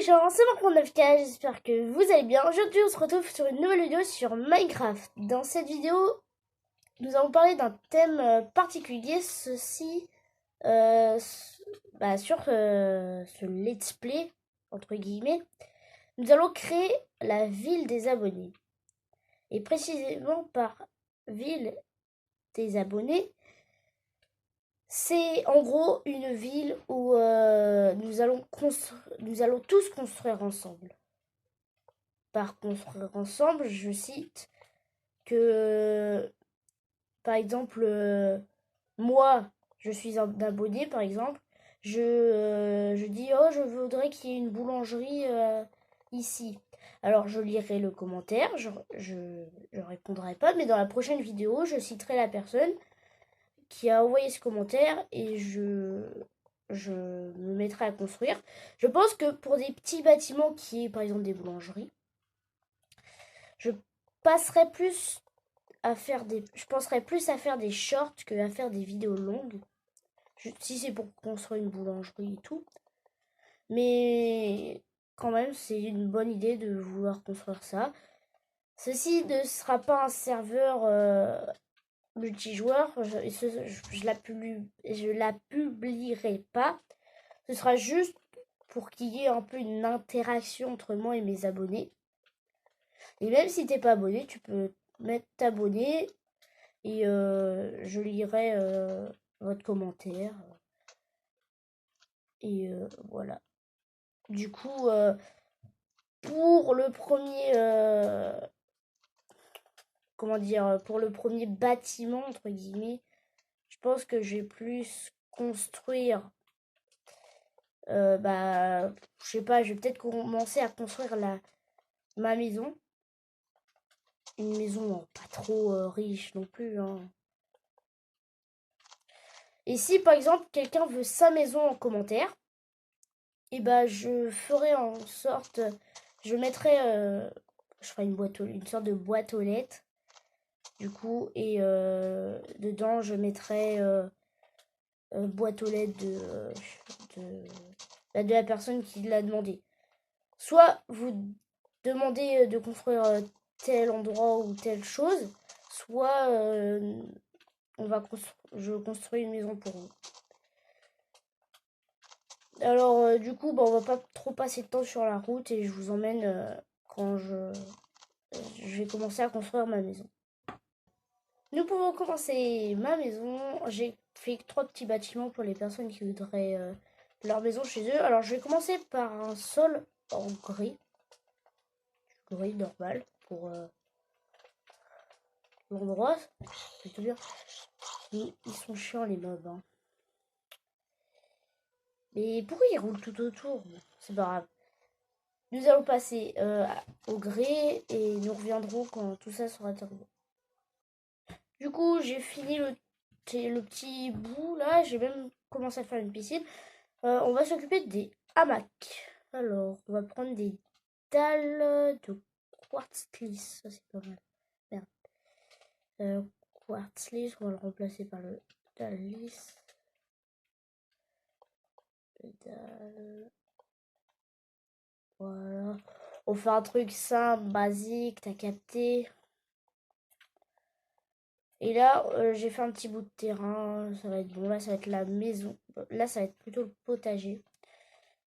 gens, c'est Marc9K, j'espère que vous allez bien. Aujourd'hui on se retrouve sur une nouvelle vidéo sur Minecraft. Dans cette vidéo, nous allons parler d'un thème particulier, sur ce let's play, entre guillemets. Nous allons créer la ville des abonnés. Et précisément par ville des abonnés, c'est en gros une ville où nous allons tous construire ensemble. Par construire ensemble, je cite que, par exemple, moi, je suis un abonné, par exemple, je dis, oh, je voudrais qu'il y ait une boulangerie ici. Alors, je lirai le commentaire, je répondrai pas, mais dans la prochaine vidéo, je citerai la personne qui a envoyé ce commentaire et je me mettrai à construire. Je pense que pour des petits bâtiments qui est, par exemple, des boulangeries, je penserais plus à faire des shorts que à faire des vidéos longues. Si c'est pour construire une boulangerie et tout. Mais quand même, c'est une bonne idée de vouloir construire ça. Ceci ne sera pas un serveur multijoueur. Je la publierai pas. Ce sera juste pour qu'il y ait un peu une interaction entre moi et mes abonnés. Et même si t'es pas abonné, tu peux mettre t'abonner et je lirai votre commentaire. Et voilà. Du coup, pour le premier, pour le premier bâtiment, entre guillemets, je pense que je vais plus construire, je sais pas, je vais peut-être commencer à construire ma maison. Une maison pas trop riche non plus, hein. Et si par exemple quelqu'un veut sa maison en commentaire, et je ferai en sorte, je mettrai, je ferai une sorte de boîte aux lettres, du coup, et dedans je mettrai boîte aux lettres de la personne qui l'a demandé. Soit vous demandez de construire tel endroit ou telle chose, soit je construis une maison pour vous. Alors du coup, on va pas trop passer de temps sur la route et je vous emmène quand je vais commencer à construire ma maison. Nous pouvons commencer ma maison. J'ai fait 3 petits bâtiments pour les personnes qui voudraient leur maison chez eux. Alors je vais commencer par un sol en gris. Gris normal pour l'endroit. C'est bien. Ils sont chiants les mobs, hein. Mais pourquoi ils roulent tout autour? C'est pas grave. Nous allons passer au grès et nous reviendrons quand tout ça sera terminé. Du coup, j'ai fini le petit bout là. J'ai même commencé à faire une piscine. On va s'occuper des hamacs. Alors, on va prendre des dalles de quartz lisse. Ça, c'est pas mal. Merde. Quartz lisse, on va le remplacer par le dalle lisse. Voilà. On fait un truc simple, basique, t'as capté. Et là, j'ai fait un petit bout de terrain. Ça va être bon. Là, ça va être la maison. Là, ça va être plutôt le potager.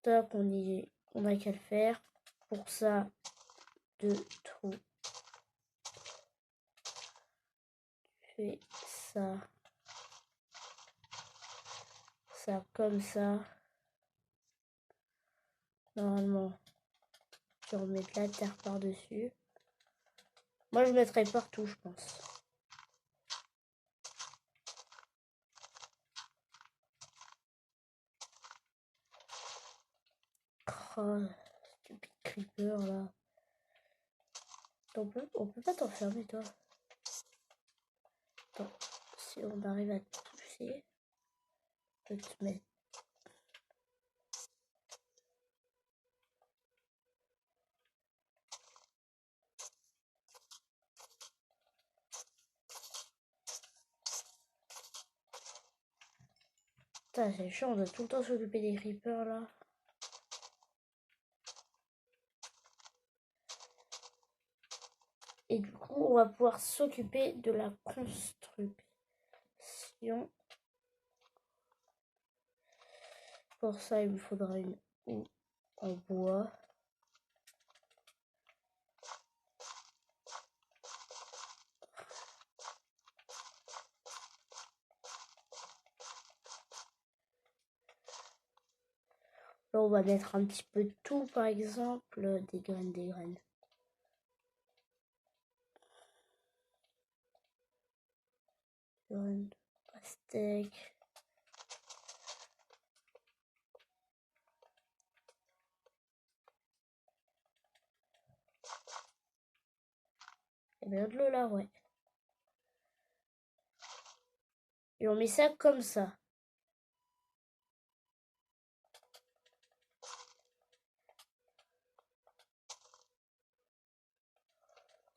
Donc, on a qu'à le faire. Pour ça, 2 trous. Fais ça. Ça comme ça. Normalement, je vais remettre la terre par-dessus. Moi, je mettrai partout, je pense. Oh, stupide creeper, là. On peut pas t'enfermer, toi. Attends, si on arrive à te toucher, je peux te mettre. Putain, c'est chiant, on doit tout le temps s'occuper des creepers, là. Et du coup, on va pouvoir s'occuper de la construction. Pour ça, il me faudra une houe en bois. Là, on va mettre un petit peu de tout, par exemple, des graines, des graines. Graines de pastèque. Et bien de l'eau là, ouais. Et on met ça comme ça.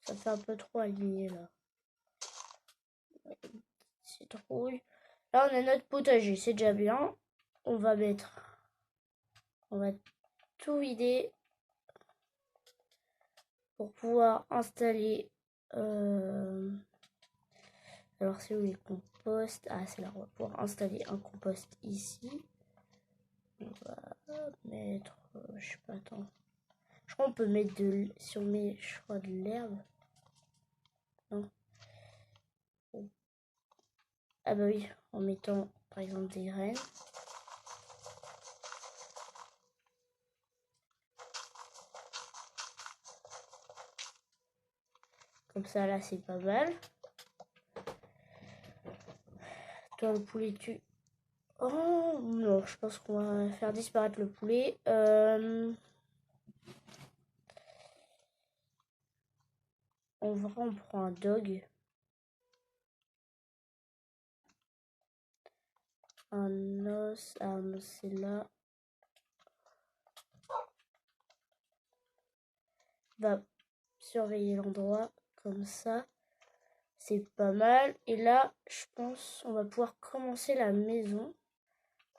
Ça fait un peu trop aligné là. Citrouille. Là, on a notre potager, c'est déjà bien. On va tout vider pour pouvoir installer. Alors, c'est où les composts? Ah, c'est là, on va pouvoir installer un compost ici. On va mettre, je sais pas, attends. Je crois qu'on peut mettre si on met, je crois, de l'herbe. Non. Ah bah oui, en mettant par exemple des graines. Comme ça, là, c'est pas mal. Toi, le poulet, Oh non, je pense qu'on va faire disparaître le poulet. On prend un dog. Un os. Ah non, c'est là. Va surveiller l'endroit comme ça. C'est pas mal. Et là, je pense on va pouvoir commencer la maison.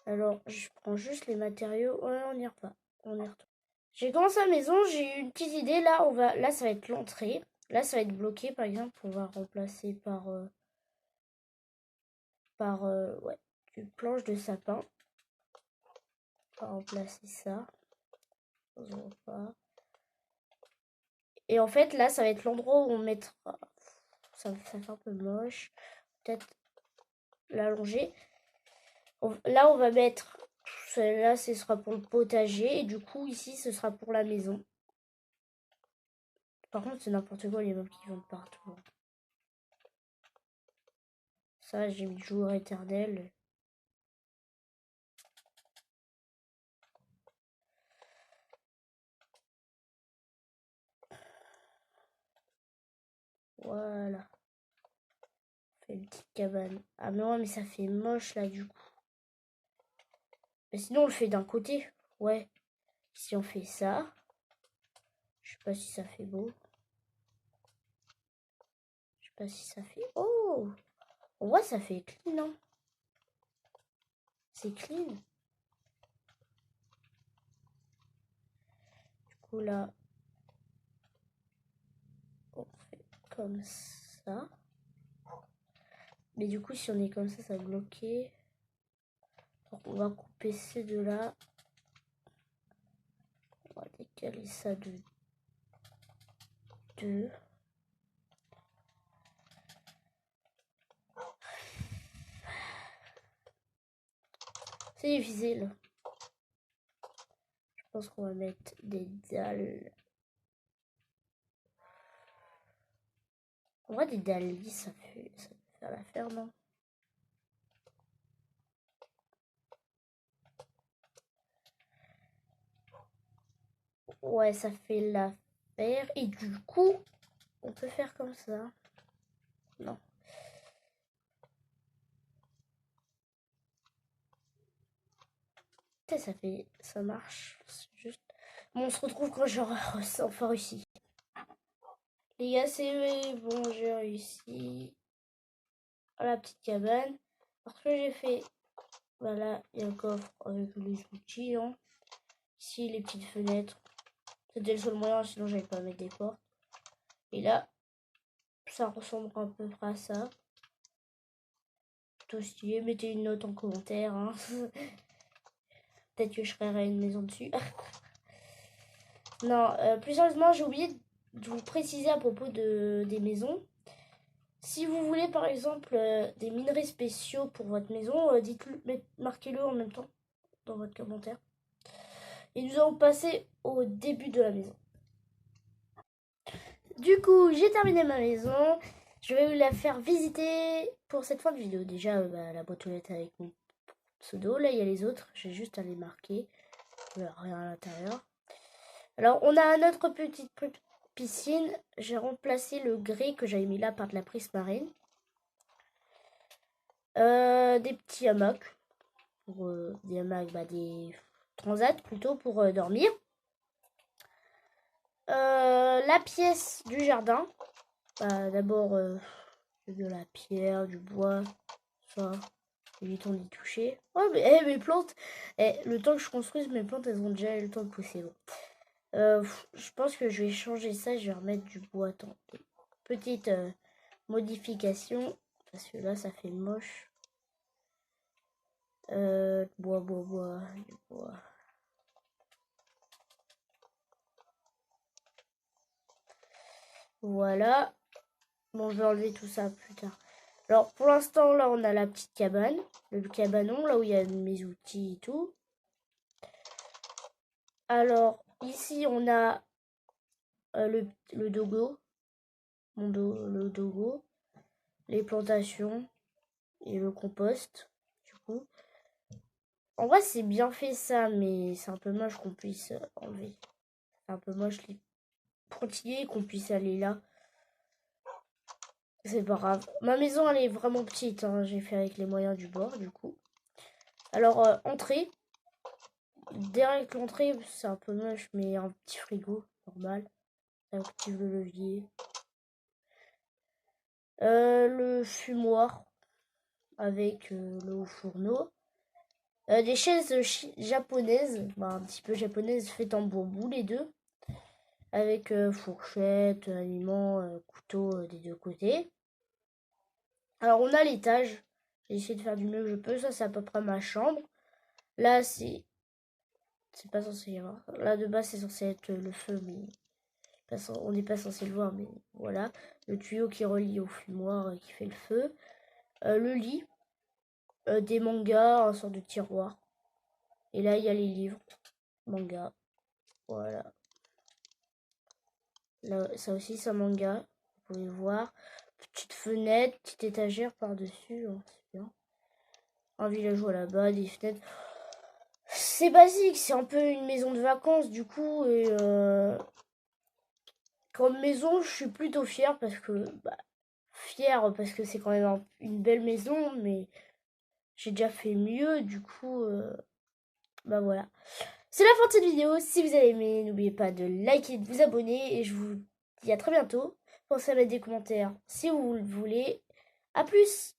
Alors, je prends juste les matériaux. Ouais, on y repart. On y retourne. J'ai commencé la maison, j'ai eu une petite idée. Là, là, ça va être l'entrée. Là, ça va être bloqué, par exemple. On va remplacer par ouais, une planche de sapin. On va remplacer ça. Et en fait, là, ça va être l'endroit où on mettra. Ça fait un peu moche. Peut-être l'allonger. Là, on va mettre. Là, ce sera pour le potager. Et du coup, ici, ce sera pour la maison. Par contre, c'est n'importe quoi les mobs qui vont partout. Ça, j'ai mis jour éternel. Voilà. On fait une petite cabane. Ah mais ouais, mais ça fait moche là du coup. Mais sinon, on le fait d'un côté. Ouais. Si on fait ça. Je sais pas si ça fait beau. Je sais pas si ça fait... Oh! En vrai, ça fait clean, non? C'est clean. Du coup, là, on fait comme ça. Mais du coup, si on est comme ça va bloquer. Donc, on va couper ces deux-là. On va décaler ça de 2. C'est difficile. Je pense qu'on va mettre des dalles. En vrai, des dalles lisses, ça peut faire l'affaire, non? Ouais, ça fait l'affaire. Et du coup, on peut faire comme ça. Non. Ça marche. Juste. Bon, on se retrouve quand j'aurai enfin réussi. Les gars, c'est bon, j'ai réussi. La petite cabane. Parce que j'ai fait. Voilà, il y a un coffre avec les outils. Hein. Ici, les petites fenêtres. C'était le seul moyen, sinon j'avais pas à mettre des portes. Et là, ça ressemble à peu près à ça. Plutôt stylé. Mettez une note en commentaire. Hein. Peut-être que je créerai une maison dessus. Non, plus sérieusement, j'ai oublié de vous préciser à propos des maisons. Si vous voulez par exemple des minerais spéciaux pour votre maison, marquez-le en même temps dans votre commentaire. Et nous allons passer au début de la maison. Du coup, j'ai terminé ma maison. Je vais vous la faire visiter pour cette fin de vidéo. Déjà, la boîte aux lettres avec mon pseudo. Là, il y a les autres. J'ai juste à les marquer. Il n'y a rien à l'intérieur. Alors, on a notre petite piscine. J'ai remplacé le gris que j'avais mis là par de la prise marine. Des petits hamacs. Des hamacs, des transats plutôt pour dormir. La pièce du jardin. D'abord, de la pierre, du bois, ça. Évitons d'y toucher. Oh, mais mes plantes, le temps que je construise, mes plantes, elles ont déjà eu le temps de pousser. Bon. Je pense que je vais changer ça. Je vais remettre du bois. Attends, petite modification. Parce que là, ça fait moche. Bois, du bois. Voilà. Bon, je vais enlever tout ça plus tard. Alors, pour l'instant, là, on a la petite cabane. Le cabanon, là où il y a mes outils et tout. Alors, ici, on a le dogo. Le dogo. Les plantations. Et le compost, du coup. En vrai, c'est bien fait ça, mais c'est un peu moche qu'on puisse enlever. C'est un peu moche les pointillés qu'on puisse aller là. C'est pas grave. Ma maison, elle est vraiment petite. Hein. J'ai fait avec les moyens du bord, du coup. Alors, entrée. Derrière l'entrée, c'est un peu moche, mais un petit frigo, normal. Ça active le levier. Le fumoir avec le haut fourneau. Des chaises japonaises, un petit peu japonaises faites en bambou, les deux. Avec fourchette, aliments, couteau des deux côtés. Alors, on a l'étage. J'ai essayé de faire du mieux que je peux. Ça, c'est à peu près ma chambre. Là, c'est pas censé y avoir. Là, de bas, c'est censé être le feu, mais on n'est pas censé le voir, mais voilà. Le tuyau qui relie au fumoir qui fait le feu. Le lit. Des mangas, un sort de tiroir. Et là, il y a les livres. Manga. Voilà. Là, ça aussi, c'est un manga. Vous pouvez voir. Petite fenêtre, petite étagère par-dessus. Hein, c'est bien. Un villageois là-bas, des fenêtres. C'est basique, c'est un peu une maison de vacances du coup. Et comme maison, je suis plutôt fière parce que c'est quand même une belle maison, mais j'ai déjà fait mieux. Du coup, voilà. C'est la fin de cette vidéo. Si vous avez aimé, n'oubliez pas de liker et de vous abonner. Et je vous dis à très bientôt. Pensez à mettre des commentaires si vous le voulez. A plus!